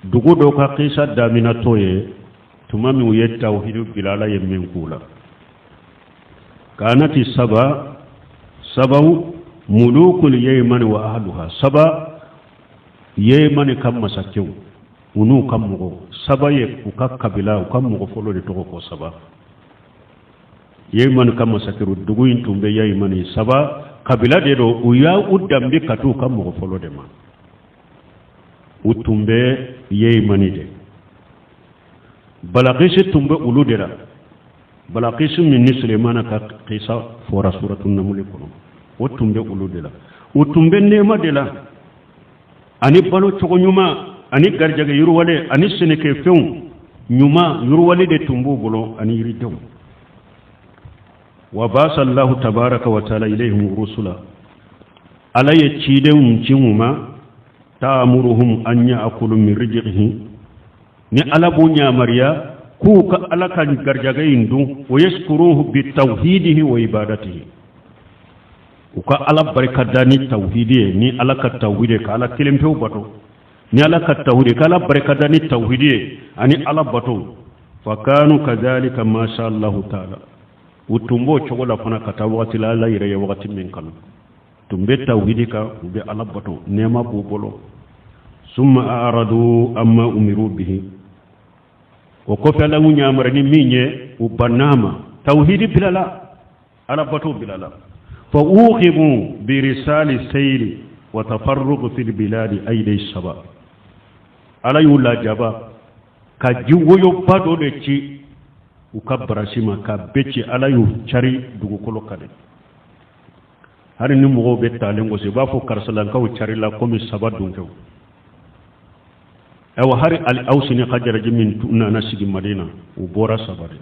dugu do ka qisa damina toye tumami uye tawhidu bilala yemmen kula kanati sabaw mulukul yayman wa ahluha saba yayman kam masakiw unu kam mugo saba ye uka kabila ukam mugo folo de to ko saba yayman kam masakiru dugu intumbe yayman saba kabila de do uya udambi katu kam mugo folo de ma utumbe yayman de balaqisi tumbe uludera balaqisi min Suleymana ka qisa fora suratul naml kono wotumbe uludela utumbe nema dela ani balo chogo nyuma ani garjaga yurwale ani seneke few nyuma yurwale de tumbu bolo ani yiridew wa basallahu tabaraka wa taala ilayhim rusula ala yachidewum cimuma ta'muruhum an ya'kulu min rijqihi ni ala bunya mariya ku ka ala kan garjaga indu wa yashkuruhu bi tawhidihi wa ibadatihi uka ala barkada ni tawhidi ni ala ka tawhidi ka ala kilimpew bato ni ala ka tawhidi ka ala barkada ni tawhidi ani ala bato fakanu kadhalika ma sha Allah taala utumbo chogola fana kata wakati la la yire wakati min kanu tumbe tawhidi ka ube ala bato nema bubolo summa aradu amma umiru bihi wa kofala munyamrani minye ubanama tawhidi bilala ala bato bilala فأوقبوا برسال السير وتفرق في البلاد أيدي الشباب على يولا جبا كجو يبادو لكي وكبر سيما كبتي على يوشاري دوغو كولو كالي هاري نمو بيتا لنغو سيبافو كارسلان كاو شاري لا كومي سبا دونجو أو هاري الأوسني خجر جمين تونا نسيجي مدينة وبورا سباري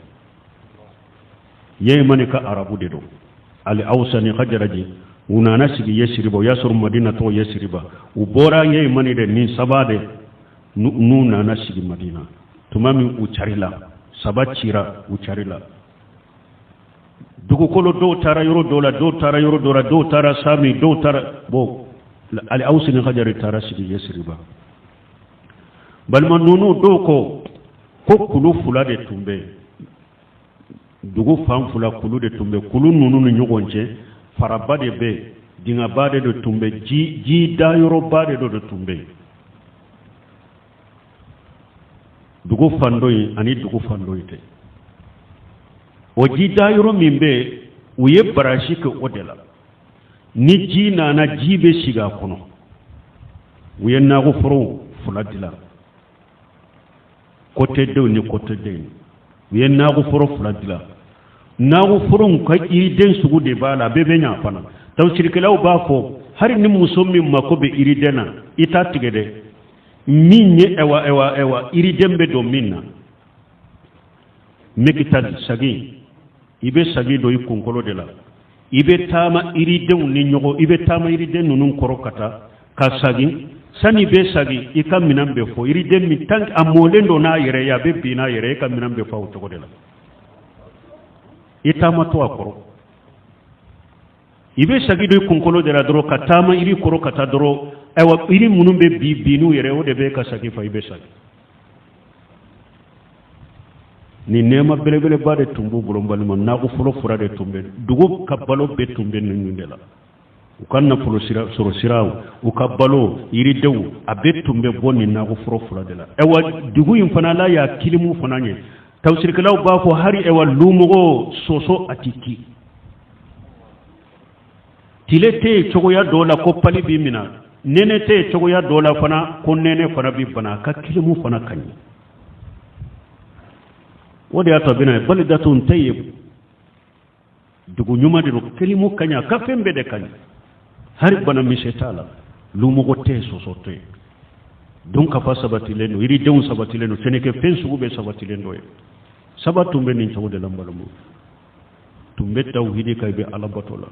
يمني كأرابو ديدو ali awsani khajaraji unana sigi yesriba yasur madina to yesriba ubora yey manide ni sabade nuna na sigi madina tumami ucharila sabachira ucharila dugu kolo do tara yoro dola do tara yoro dola do tara sami do tara bo ali awsani khajari tara sigi yesriba balma nunu do ko kulu fulade tumbe dugu fan fula kulu de tumbe kulu nunu ni nyogonche faraba de be dinga bade de tumbe ji da yoro bade de tumbe dugu fandoyi ani dugu fandoyi te o ji da yoro mimbe uye barashi ke odela ni ji na jibe shiga kono uye nago foro fula dila kote de ni kote de uye nago foro fula dila nago furun ka iriden sugu de bala bebe nya fana taw cirkelaw ba fo har ni musommi mako be iridena ita tigede minye ewa iridembe do minna mekita sagi ibe sagi do ikunkolo de la ibe tama iriden ni nyogo ibe tama iriden nunun korokata ka sagi sani be sagi ikam minambe fo iriden mi tank amolendo na yere ya be bina yere ikam minambe fo to de la itama to akoro ibe sagido kunkolo de la dro katama iri koro kata dro ewa iri munumbe binu yere o de be ka sagi fa ibe sagi ni nema belebele bade tumbu bulombali man na ko furo fura de tumbe dugo kabalo be tumbe nundela ukanna fulo sira soro siraw ukabalo iri dew abe tumbe bonni na ko furo fura de la ewa dugo yim fana la ya kilimu fana nye tawsir kalaw ba ko hari e wallumugo soso atiki tilete chogoya dola ko pali bi mina nenete chogoya dola fana ko nene fana bi bana ka kilimu fana kanyi wodi ato bina balidatun tayyib dugu nyuma de kilimu kanya ka fembe de kanyi hari bana misetala lumugo te soso te donc ka fa sabati leno iri deun sabati leno teneke fensu be sabati lendo e sabatu be nin tawde lambalamu tumbe tawhidi kay be ala batola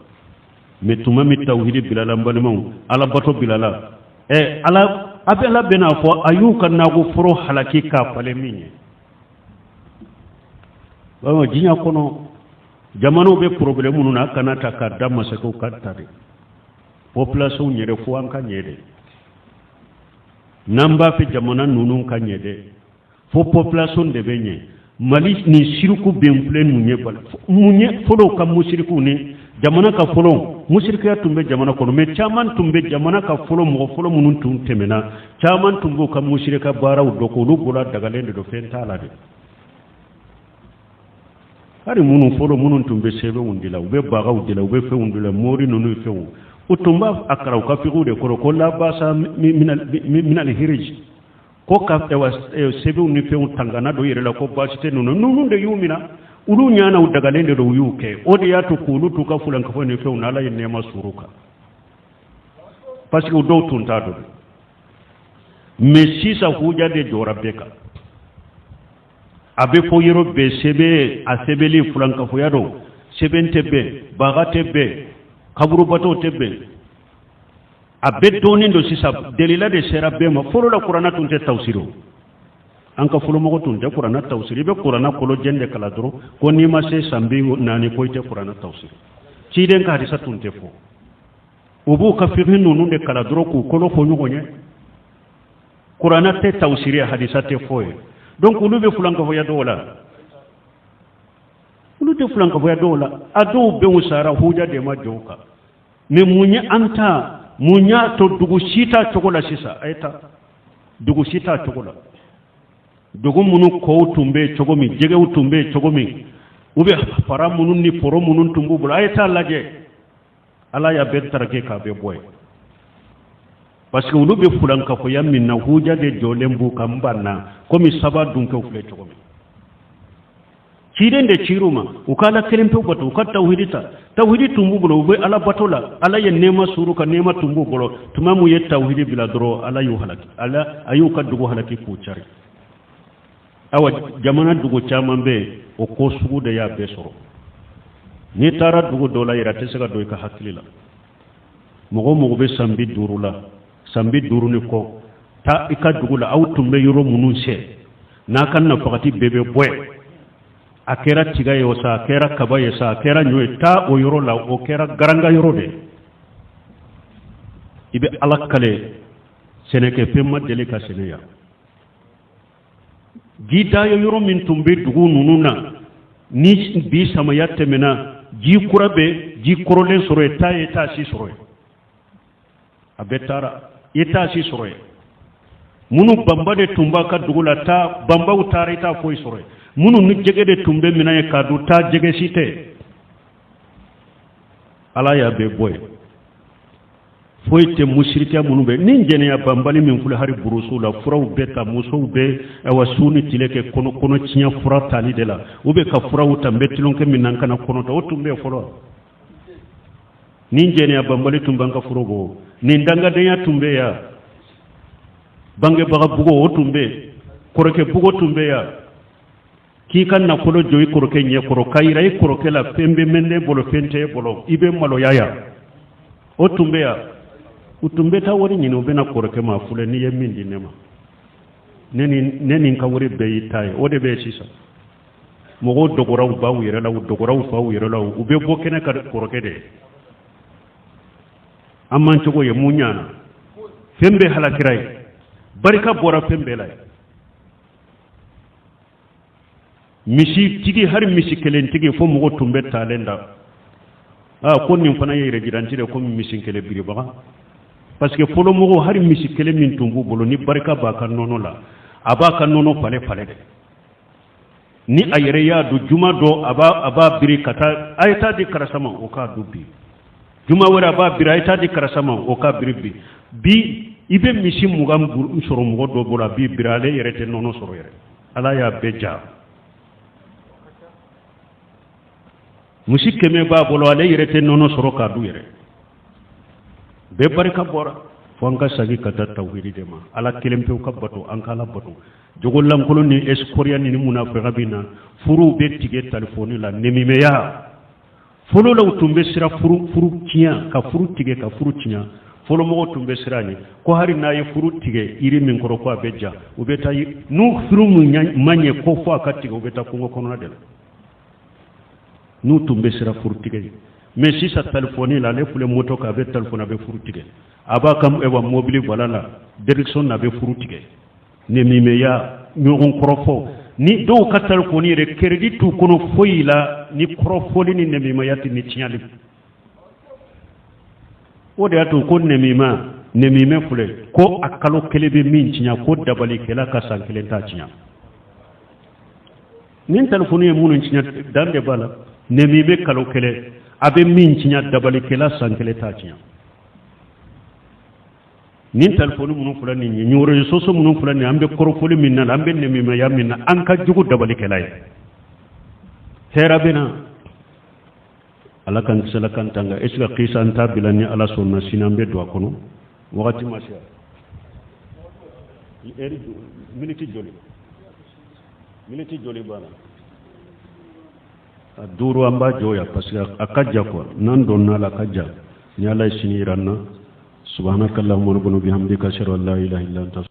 me tumami tawhidi bilala lambalamu ala bato bilala e ala abela bena fo ayuka nago foro halaki ka pale minye bawo jinya kono jamano be problème nuna kanata ka damma se ko kattare population nyere fo an ka nyede namba fe jamana nunun kanye de fo population de benye mali ni shirku ben plein munye bal munye folo kam mushriku ni jamana ka folo mushriku ya tumbe jamana kono me chaman tumbe jamana ka folo mo folo munun tum temena chaman tumbo kam mushrika baraw do ko lu bula daga lende do fentala de hari munun folo munun tumbe sebe undila ube baga undila ube fe undila mori nonu fe utumba akra ka fi gude ko la basa min al hirij ko ka sebe uni fe tangana do yere la ko basite nonu de yumina ulu nyana daga lende do yuke odi yatu kulu to ka fulan ka fo ne fe unala yenne masuruka parce que do tunta do mais si sa huja de jorabeka abe fo yero be sebe a sebeli fulan ka fo yado sebente be bagate be kaburu bato tebe abe doni do sisa delila de sera be ma folo la qur'ana tunte tawsiro anka folo mo tunte qur'ana tawsiri be qur'ana kolo jende kala dro ko ni ma se sambi nani ko ite qur'ana tawsiro ci den ka hadisa tunte fo ubu ka firin nunu de kala dro ko kolo fo nyugo nye qur'ana te tawsiri hadisa te fo donc ulu be fulan ka fo ya dola ulu te fulan ka fo ya dola ado be usara huja de ma joka me munya anta munya to dugu sita chokola sisa ayta dugu sita chokola dugu munu ko tumbe chogomi jege utumbe chogomi ube para munun ni poro munun tumbu bula ayta laje ala ya betarake ka be boy parce que ulu be fulan ka fo yammin na huja de jolembu kambana komi saba dun ko fule chogomi ciden de ciruma ukala kelempe bato ukat tawhidi tumbu bolo be ala batola ala ye nema suruka nema tumbu bolo tumamu ye tawhidi bila dro ala yu halaki ala ayuka dugo halaki ku cari awa jamana dugo chamambe o ko sugu de ya besoro ni tara dugo dola ira tesega do ka hakilila mogo be sambi duru ni ko ta ika dugo la autumbe yoro munun se na kan na fakati bebe boy akera tiga yosa akera kaba yosa akera nyoy ta o yoro la o kera garanga yoro de ibe alakale seneke pemma dele ka seneya gida yo yoro min tumbe dugu nununa ni bi sama yatte mena ji kurabe ji korole soro eta si soro abetara eta si soro munu bamba de tumba ka dugu la ta bamba utare ta foi soro munu ni jege de tumbe mina ye kadu ta jege site ala ya be boy foyte mushrika munu be nin jene ya bambali min fule hari burusula furaw beta muso be wa suni tileke kono cinya fura tali de la ube ka furaw tambe tilon ke min nan kana kono to tumbe folo nin jene ya bambali tumbanka furogo nin danga de ya tumbe ya bange baga bugo o tumbe koroke bugo tumbe ya ki kan na kolo joyi koroke nye koro kayira i koroke la pembe mende bolo fente bolo ibe malo yaya o tumbe ya utumbe ta wori nyino bena koroke ma fule ni yemindi nema neni ka wori be yitaye o de be sisa mogo dogoraw ba wira la dogoraw fa wira la ube bokene ka koroke de amman chogo ye munyana fembe halakirai barika bora fembe lay misi tigi har misi kelen tigi fo mogo tumbe talenda ko nin fana yere gidanti de ko misi kele biri baga parce que folo mogo har misi kele min tumbu bolo ni barika ba kan nono la aba kan nono pale de ni ayere ya du juma do aba biri kata ayta di karasama o ka dubi juma wara aba biri ayta di karasama o ka biri bi ibe misi mugam buru soro mogo do bola bi birale yere te nono soro yere ala ya beja musi keme ba bolo ale yere te nono soro ka du yere be barika bora fonka sagi kata tawhidi de ma ala kelempe ka bato an kala bato jogollam kolo ni escorian ni munafiqa bina furu be tige telefoni la nemi meya folo la utumbe sira furu kiya ka furu tige ka furu kiya folo mo tumbe sira ni ko hari na ye furu tige iri min koro ko abeja ubeta nu furu manye ko fo akati ubeta ko kono na de nu tumbe sira furtige mais si sa téléphone la le fule moto ka be téléphone be furtige aba kam ewa mobile balala direction na be furu tigɛ nemimeya ɲɔgɔn kɔrɔfɔ ni dɔw ka telefoni yɛrɛ crédit t'u kɔnɔ foyi la ni kɔrɔfɔli ni nemimaya tɛ ni tiɲɛli o de y'a to ko nemime filɛ ko a kalo kelen bɛ min tiɲɛ ko dabalikɛla ka san kelen t'a tiɲɛ nin telefoni ye minnu tiɲɛ dan de b'a la nemime kalo kelen a bɛ min tiɲɛ dabalikɛla san kelen t'a tiɲɛ nin telefoni minnu filɛ nin ye ɲɔgɔn soso minnu filɛ nin ye an bɛ kɔrɔfɔli min na an bɛ nemimaya min na an ka jugu dabalikɛla ye hɛrɛ bɛ na ala kan kisala kan tanga est ce que kisa an t'a bila ni ala sɔnna sini an bɛ don a kɔnɔ wagati ma se miniti joli banna a duuru an b'a jɔ yan parce que a ka ja quoi n'an dɔnn'a la a ka ja ni ala ye sini yira an na subhanakallahumma rabbana bihamdika ashhadu an la ilaha illa anta